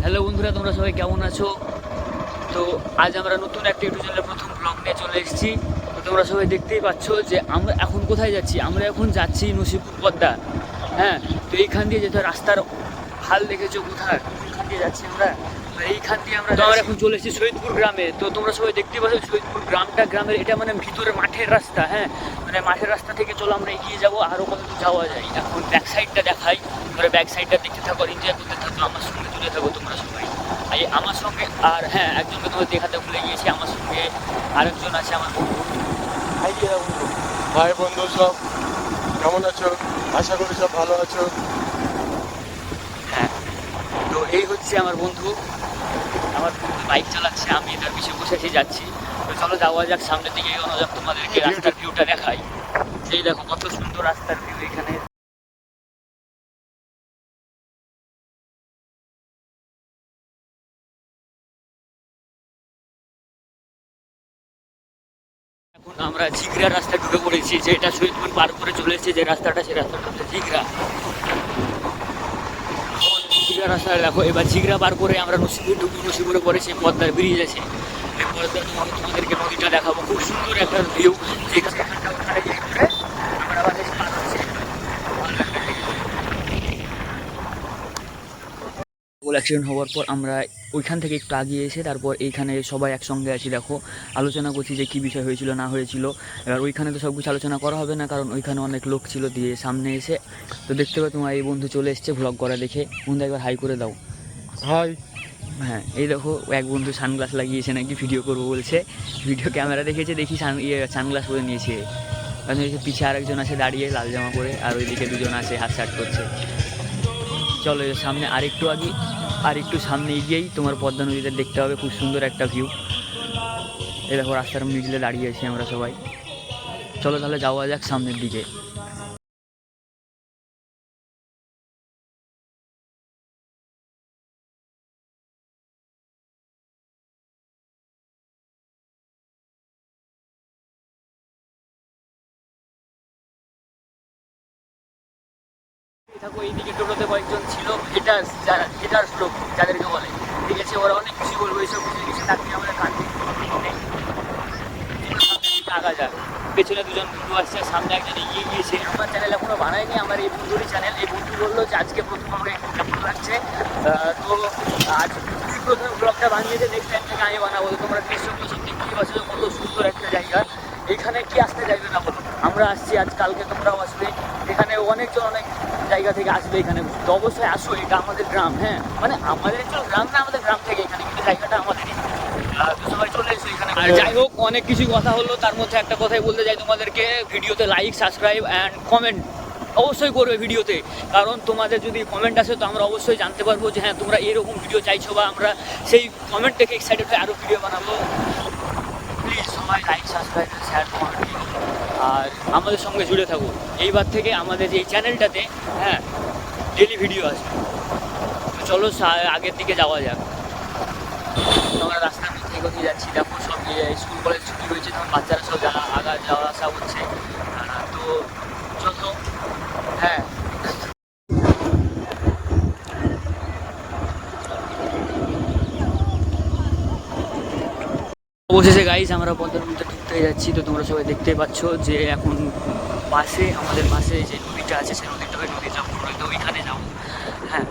Hello বন্ধুরা, তোমরা সবাই কেমন আছো? তো আজ আমরা নতুন একটা ইউটিউব চ্যানেলের প্রথম ব্লগ নিয়ে চলে এসেছি। তো তোমরা সবাই দেখতেই পাচ্ছ যে আমরা এখন কোথায় যাচ্ছি। আমরা এখন যাচ্ছি নসিপুর পদ্মা। হ্যাঁ, তো এইখান দিয়ে যেতে রাস্তার হাল দেখেছো কোথায়, এইখান দিয়ে যাচ্ছি আমরা। এইখান দিয়ে আমরা এখন চলে এসেছি সৈয়দপুর গ্রামে। তো তোমরা সবাই দেখতে পাচ্ছ সৈয়দপুর গ্রামের এটা মানে ভিতরে মাঠের রাস্তা। হ্যাঁ, মানে মাঠের রাস্তা থেকে চলো আমরা এগিয়ে যাবো, আরও কতদূর যাওয়া যায়। এখন ব্যাক সাইডটা দেখাই, তোমরা ব্যাক সাইডটা দেখতে থাকো, এনজয় করতে থাকো, আমার সঙ্গে জুড়ে থাকো তোমরা সবাই। এই আমার সঙ্গে আর হ্যাঁ, একজনকে তোমার দেখাতে ভুলে গিয়েছি, আমার সঙ্গে আরেকজন আছে আমার বন্ধু। হাই দিয়ে দাও বন্ধু। হাই বন্ধু, সব কেমন আছো? আশা করি সব ভালো আছো। হ্যাঁ, তো এই হচ্ছে আমার বন্ধু বাইক চালাচ্ছে, আমি তার পিছিয়ে বসে এসে যাচ্ছি। তো চলো যাওয়া যাক, সামনের দিকে এগোনো যাক, তোমাদেরকে রাস্তার ভিউটা দেখাই। সেই দেখো কত সুন্দর রাস্তার ভিউ এখানে। এখন আমরা ঝিগড়া রাস্তা ঢুকে পড়েছি, যেটা সৈয়দপুর পার করে চলে এসেছে যে রাস্তাটা, সেই রাস্তাটা হচ্ছে ঝিগড়া। ঝিগড়া রাস্তা দেখো, এবার ঝিগড়া পার করে আমরা নসিপুর ঢুকবো। নসিপুরে পরে সেই পদ্মার ব্রিজ আছে, এই পদ্মার তোমাদেরকে নদীটা দেখাবো, খুব সুন্দর একটা ভিউ। যেখানটা ওখানে গিয়ে আমরা বাসে পার হচ্ছে। অ্যাক্সিডেন্ট হওয়ার পর আমরা ওইখান থেকে একটু আগিয়ে এসে তারপর এইখানে সবাই একসঙ্গে আছি। দেখো আলোচনা করছি যে কী বিষয় হয়েছিল না হয়েছিল। এবার ওইখানে তো সব কিছু আলোচনা করা হবে না, কারণ ওইখানে অনেক লোক ছিল। দিয়ে সামনে এসে তো দেখতে পাবে তোমার এই বন্ধু চলে এসছে ভ্লগ করা দেখে। বন্ধু একবার হাই করে দাও। হাই। হ্যাঁ, এই দেখো এক বন্ধু সানগ্লাস লাগিয়েছে, নাকি ভিডিও করবো বলছে। ভিডিও ক্যামেরা দেখেছে, দেখি সানগ্লাস পরে নিয়েছে। পিছিয়ে আরেকজন আছে দাঁড়িয়ে লাল জামা পরে, আর ওইদিকে দুজন আছে হাত শার্ট করছে। চলো সামনে আরেকটু সামনে এগিয়েই তোমার পদ্মা নদীটা দেখতে হবে, খুব সুন্দর একটা ভিউ। এই দেখো রাস্তার মিডলে দাঁড়িয়ে আছি আমরা সবাই। চলো তাহলে যাওয়া যাক সামনের দিকে। থাকো, এইদিকে টোটোতে কয়েকজন ছিল, হেটার্স লোক যাদেরকে বলে। ঠিক আছে, ওরা অনেক কিছু বলবো, এইসব কিছু থাকতে আমাদের কাঁদতে আগা যাক। পেছনে দুজন বন্ধু আসছে, সামনে একজন এগিয়ে গিয়েছে। আমার চ্যানেল এখনো বানায়নি, আমার এই বন্ধুরই চ্যানেল। এই বন্ধু বললো যে আজকে প্রথম আমাকে কেমন লাগছে। তো আজ তুই প্রথম ব্লগটা বানিয়েছে, নেক্সট টাইম থেকে আমি বানাবো। তোমরা নিশ্চয়ই দেখতেই পাচ্ছ কত সুন্দর একটা জায়গা। এখানে কি আসতে চাইবে না বলো? আমরা আসছি আজ, কালকে তোমরাও আসবে। এখানে অনেকজন অনেক জায়গা থেকে আসবে এখানে, তো অবশ্যই আসো। এটা আমাদের গ্রাম। হ্যাঁ, মানে আমাদের একটু গ্রাম না, আমাদের গ্রাম থেকে এখানে, কিন্তু জায়গাটা আমাদেরই। তো সবাই চলে এসো এখানে। আর যাই হোক, অনেক কিছু কথা হলো, তার মধ্যে একটা কথাই বলতে চাই তোমাদেরকে। ভিডিওতে লাইক, সাবস্ক্রাইব অ্যান্ড কমেন্ট অবশ্যই করবে ভিডিওতে, কারণ তোমাদের যদি কমেন্ট আসে তো আমরা অবশ্যই জানতে পারবো যে হ্যাঁ তোমরা এরকম ভিডিও চাইছো, বা আমরা সেই কমেন্ট থেকে এক্সাইটেড হয়ে আরও ভিডিও বানাবো। প্লিজ সবাই লাইক, সাবস্ক্রাইব, শেয়ার, কমেন্ট আর আমাদের সঙ্গে জুড়ে থাকো। এইবার থেকে আমাদের এই চ্যানেলটাতে হ্যাঁ ডেলি ভিডিও আসবে। তো চলো আগের দিকে যাওয়া যাক। আমরা রাস্তার মধ্যে এগোতে যাচ্ছি। দেখো সব স্কুল কলেজ ছুটি হয়েছে, তখন বাচ্চারা সব যাওয়া আসা হচ্ছে। তো চলো হ্যাঁ, অবশেষে গাইস আমরা পদ্মার মধ্যে ঢুকতে যাচ্ছি। তো তোমরা সবাই দেখতে পাচ্ছ যে এখন আমাদের পাশে যে নদীটা আছে, সেই নদীটা যাবো, নয়তো ওইখানে যাবো। হ্যাঁ,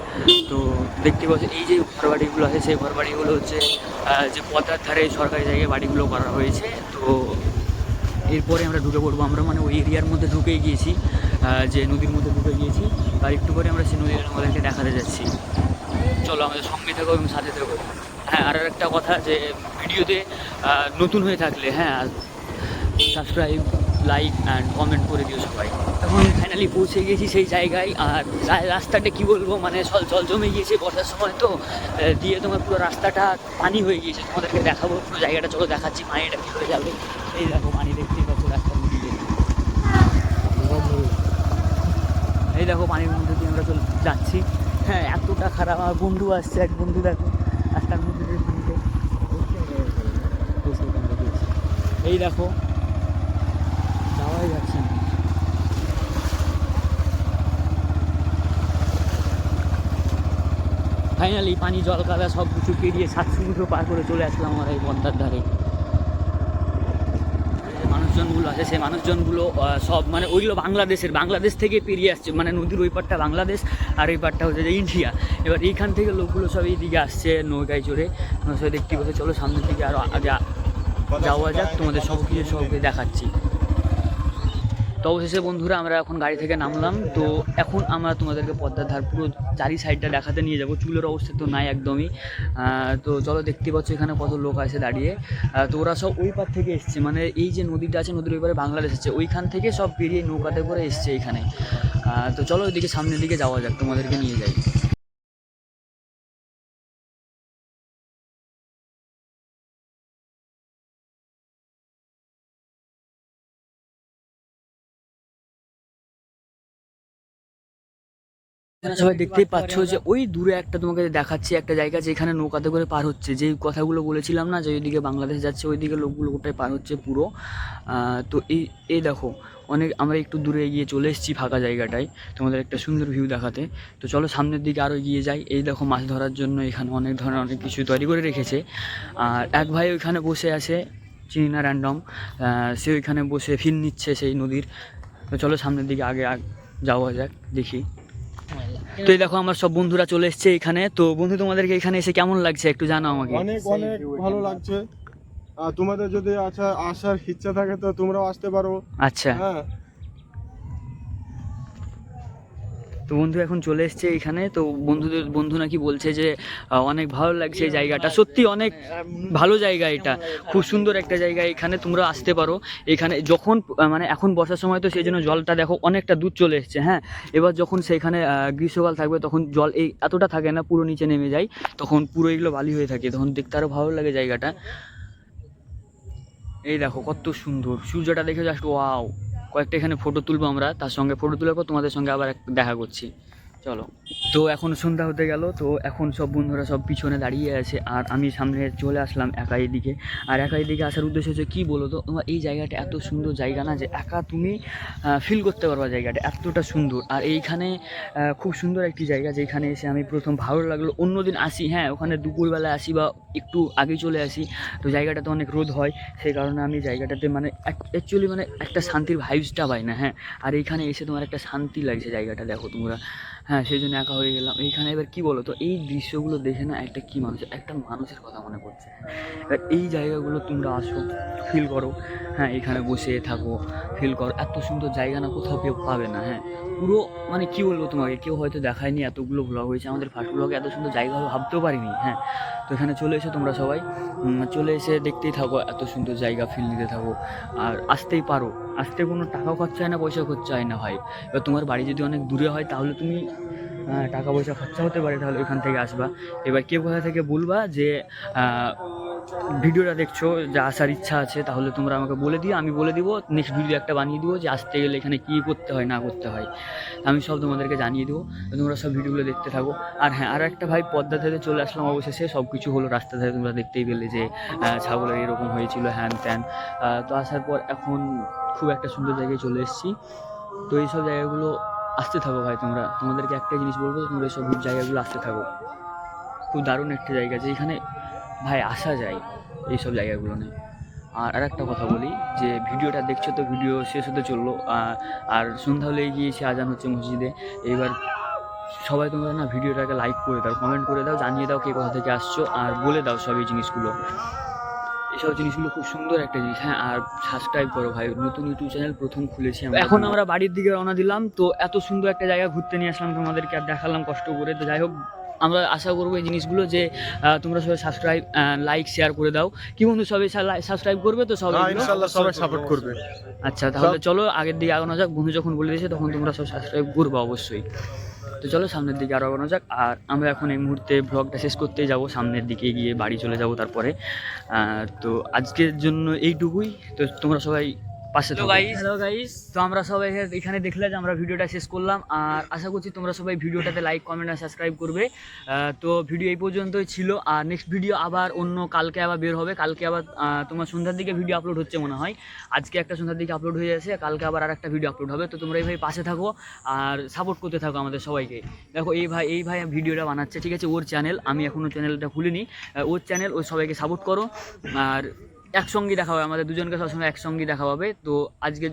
তো দেখতে পাচ্ছ এই যে ঘরবাড়িগুলো আছে, সেই ঘরবাড়িগুলো হচ্ছে যে পদ্মার ধারে সরকারি জায়গায় বাড়িগুলো করা হয়েছে। তো এরপরে আমরা ঢুকে পড়বো। আমরা মানে ওই এরিয়ার মধ্যে ঢুকে গিয়েছি, যে নদীর মধ্যে ঢুকে গিয়েছি। আর একটু করে আমরা সেই নদীর আমাদেরকে দেখাতে যাচ্ছি। চলো আমাদের সঙ্গে থাকো এবং সাথে থাকো। হ্যাঁ, আর একটা কথা, যে ভিডিওতে নতুন হয়ে থাকলে হ্যাঁ সাবস্ক্রাইব, লাইক অ্যান্ড কমেন্ট করে দিও সবাই। এখন ফাইনালি পৌঁছে গিয়েছি সেই জায়গায়। আর রাস্তাটা কি বলবো, মানে জল জমে গিয়েছে বর্ষার সময়, তো দিয়ে তোমার পুরো রাস্তাটা পানি হয়ে গিয়েছে। তোমাদেরকে দেখাবো পুরো জায়গাটা, চলো দেখাচ্ছি পানিটা কী হয়ে যাবে। এই দেখো পানি দেখতেই পাচ্ছ রাস্তার মধ্যে। এই দেখো পানির মধ্যে দিয়ে আমরা চলে যাচ্ছি। হ্যাঁ, এতটা খারাপ। আমার বন্ধু আসছে, এক বন্ধু দেখো রাস্তার মধ্যে পানিতে। এই দেখো যাওয়াই যাচ্ছে না। ফাইনালি পানি জল কাদা সব কিছু পেরিয়ে 7 সমুদ্র পার করে চলে আসলাম আমরা এই পদ্মার ধারে। যে মানুষজনগুলো আছে সেই মানুষজনগুলো সব মানে ওইগুলো বাংলাদেশ থেকে পেরিয়ে আসছে, মানে নদীর ওই পারটা বাংলাদেশ আর এই পারটা হচ্ছে যে ইন্ডিয়া। এবার এইখান থেকে লোকগুলো সব এইদিকে আসছে নৌকায় চড়ে, সব দেখতে পাচ্ছে। চলো সামনের দিকে আরও আগে যাওয়া যাক, তোমাদের সব কিছু সবকে দেখাচ্ছি। তো অবশেষে বন্ধুরা আমরা এখন গাড়ি থেকে নামলাম। তো এখন আমরা তোমাদেরকে পদ্মার ধার পুরো চারি সাইডটা দেখাতে নিয়ে যাবো। চুলের অবস্থা তো নাই একদমই। তো চলো, দেখতে পাচ্ছ এখানে কত লোক আছে দাঁড়িয়ে। তো ওরা সব ওই পার থেকে এসছে, মানে এই যে নদীটা আছে নদীর ওই পারে বাংলাদেশ আছে, ওইখান থেকে সব পেরিয়ে নৌকাতে করে এসছে এখানে। তো চলো ওইদিকে সামনের দিকে যাওয়া যাক, তোমাদেরকে নিয়ে যাই। এখানে সবাই দেখতেই পাচ্ছ যে ওই দূরে একটা তোমাকে দেখাচ্ছি একটা জায়গা, যেখানে নৌকাতে করে পার হচ্ছে। যেই কথাগুলো বলেছিলাম না যে ওইদিকে বাংলাদেশ যাচ্ছে, ওইদিকে লোকগুলো ওটাই পার হচ্ছে পুরো। তো এই দেখো অনেক, আমরা একটু দূরে এগিয়ে চলে এসেছি ফাঁকা জায়গাটায় তোমাদের একটা সুন্দর ভিউ দেখাতে। তো চলো সামনের দিকে আরও এগিয়ে যাই। এই দেখো মাছ ধরার জন্য এখানে অনেক ধরনের অনেক কিছু তৈরি করে রেখেছে। আর এক ভাই ওইখানে বসে আছে, চিনি না, র্যান্ডম, সে ওইখানে বসে ফিল নিচ্ছে সেই নদীর। তো চলো সামনের দিকে আগে যাওয়া যাক, দেখি। তো এই দেখো আমার সব বন্ধুরা চলে এসছে এখানে। তো বন্ধু তোমাদেরকে এখানে এসে কেমন লাগছে একটু জানাও আমাকে। অনেক অনেক ভালো লাগছে। আর তোমাদের যদি আসার ইচ্ছা থাকে তো তোমরাও আসতে পারো। আচ্ছা, হ্যাঁ। তো বন্ধু এখন চলে এসছে এখানে। তো বন্ধু নাকি বলছে যে অনেক ভালো লাগছে এই জায়গাটা, সত্যি অনেক ভালো জায়গা, এটা খুব সুন্দর একটা জায়গা। এখানে তোমরা আসতে পারো। এখানে যখন মানে এখন বর্ষার সময় তো সেই জন্য জলটা দেখো অনেকটা দূর চলে এসছে। হ্যাঁ, এবার যখন সেখানে গ্রীষ্মকাল থাকবে তখন জল এই এতটা থাকে না, পুরো নিচে নেমে যায়, তখন পুরো এগুলো বালি হয়ে থাকে, তখন দেখতে আরও ভালো লাগে জায়গাটা। এই দেখো কত সুন্দর সূর্যটা দেখে জাস্ট ওয়াও। কয়েকটা এখানে ফটো তুলবো আমরা, তার সঙ্গে ফটো তোলার পর তোমাদের সঙ্গে আবার দেখা করছি। চলো। তো এখন সন্ধ্যা হতে গেল। তো এখন সব বন্ধুরা সব পিছনে দাঁড়িয়ে আছে আর আমি সামনে চলে আসলাম একা এদিকে। আর একা এদিকে আসার উদ্দেশ্য হচ্ছে কী বলো তো, তোমার এই জায়গাটা এত সুন্দর জায়গা না, যে একা তুমি ফিল করতে পারবা জায়গাটা এতটা সুন্দর। আর এইখানে খুব সুন্দর একটি জায়গা, যেখানে এসে আমি প্রথম ভালো লাগলো। অন্যদিন আসি, হ্যাঁ, ওখানে দুপুরবেলা আসি বা একটু আগে চলে আসি, তো জায়গাটাতে অনেক রোদ হয়, সেই কারণে আমি জায়গাটাতে মানে অ্যাকচুয়ালি মানে একটা শান্তির ভাইবসটা পাই না। হ্যাঁ, আর এইখানে এসে তোমার একটা শান্তি লাগছে জায়গাটা দেখো তোমরা। হ্যাঁ, সেই জন্য একা হয়ে গেলাম এইখানে। এবার কী বলো তো, এই দৃশ্যগুলো দেখে না একটা মানুষের কথা মনে পড়ছে। এবার এই জায়গাগুলো তোমরা আসো, ফিল করো। হ্যাঁ, এখানে বসে থাকো, ফিল করো। এত সুন্দর জায়গা না কোথাও কেউ পাবে না। হ্যাঁ, পুরো মানে কী বলবো তোমাকে, কেউ হয়তো দেখায়নি, এতগুলো ব্লগ হয়েছে আমাদের ফার্স্ট ব্লগে, এত সুন্দর জায়গা হবে ভাবতেও পারিনি। হ্যাঁ, তো এখানে চলে এসে তোমরা সবাই চলে এসে দেখতেই থাকো, এত সুন্দর জায়গা ফিল নিতে থাকো। আর আসতেই পারো, আসতে কোনো টাকাও খরচা হয় না, পয়সা খরচা হয় না ভাই। এবার তোমার বাড়ি যদি অনেক দূরে হয় তাহলে তুমি টাকা পয়সা খরচা হতে পারে, তাহলে ওইখান থেকে আসবা। এবার কেউ কোথা থেকে বলবা যে ভিডিওটা দেখছো, যা আসার ইচ্ছা আছে, তাহলে তোমরা আমাকে বলে দিও, আমি বলে দিব, নেক্সট ভিডিও একটা বানিয়ে দিব যে আসতে গেলে এখানে কী করতে হয় না করতে হয়, আমি সব তোমাদেরকে জানিয়ে দেবো। তোমরা সব ভিডিওগুলো দেখতে থাকো। আর হ্যাঁ, আর একটা ভাই, পদ্মা থেকে চলে আসলাম অবশেষে, সব কিছু হলো রাস্তা ধারে, তোমরা দেখতেই পেলে যে ছাগলের এরকম হয়েছিল, হ্যান ত্যান। তো আসার পর এখন খুব একটা সুন্দর জায়গায় চলে এসেছি। তো এইসব জায়গাগুলো আসতে থাকো ভাই, তোমাদেরকে একটা জিনিস বলবো, তোমরা এইসব জায়গাগুলো আসতে থাকো। খুব দারুণ একটা জায়গা, যেখানে ভাই আসা যায় এইসব জায়গাগুলো নেই। আর একটা কথা বলি, যে ভিডিওটা দেখছো তো ভিডিও শেষ হতে চললো, আর সন্ধ্যা হলে গিয়েছে, আজান হচ্ছে মসজিদে। এবার সবাই তোমরা না ভিডিওটাকে লাইক করে দাও, কমেন্ট করে দাও, জানিয়ে দাও কে কোথা থেকে আসছো, আর বলে দাও সব এই জিনিসগুলো। এইসব জিনিসগুলো খুব সুন্দর একটা জিনিস। হ্যাঁ, আর সাবস্ক্রাইব করো ভাই, নতুন ইউটিউব চ্যানেল প্রথম খুলেছি এখন আমরা বাড়ির দিকে রওনা দিলাম। তো এত সুন্দর একটা জায়গা ঘুরতে নিয়ে আসলাম তোমাদেরকে, আর দেখালাম কষ্ট করে। তো যাই হোক, আমরা আশা করবো এই জিনিসগুলো যে তোমরা সবাই সাবস্ক্রাইব, লাইক, শেয়ার করে দাও। কি বন্ধু, সবাই সাবস্ক্রাইব করবে তো? সবাই ইনশাআল্লাহ সবাই সাপোর্ট করবে। আচ্ছা, তাহলে চলো আগের দিকে আগানো যাক। বন্ধু যখন বলে দিয়েছে তখন তোমরা সব সাবস্ক্রাইব করবে অবশ্যই। তো চলো সামনের দিকে আরও আগানো যাক। আর আমরা এখন এই মুহূর্তে ব্লগটা শেষ করতেই যাব, সামনের দিকে গিয়ে বাড়ি চলে যাব তারপরে। তো আজকের জন্য এইটুকুই। তো তোমরা সবাই পাশে থাকো। হ্যালো গাইস, তো আমরা সবাই এখানে দেখলে যে আমরা ভিডিওটা শেষ করলাম, আর আশা করছি তোমরা সবাই ভিডিওটাতে লাইক, কমেন্ট আর সাবস্ক্রাইব করবে। তো ভিডিও এই পর্যন্তই ছিল, আর নেক্সট ভিডিও আবার অন্য কালকে আবার বের হবে। কালকে আবার তোমার সন্ধ্যার দিকে ভিডিও আপলোড হচ্ছে মনে হয়, আজকে একটা সন্ধ্যার দিকে আপলোড হয়ে যাচ্ছে, কালকে আবার আর একটা ভিডিও আপলোড হবে। তো তোমরা এইভাবে পাশে থাকো আর সাপোর্ট করতে থাকো আমাদের সবাইকে। দেখো এই ভাই ভিডিওটা বানাচ্ছে, ঠিক আছে, ওর চ্যানেল, আমি এখনও চ্যানেলটা খুলিনি, ওর চ্যানেল, ওর সবাইকে সাপোর্ট করো। আর একসঙ্গেই দেখা হবে, আমাদের দুজনকে সবসময় একসঙ্গেই দেখা হবে। তো আজকের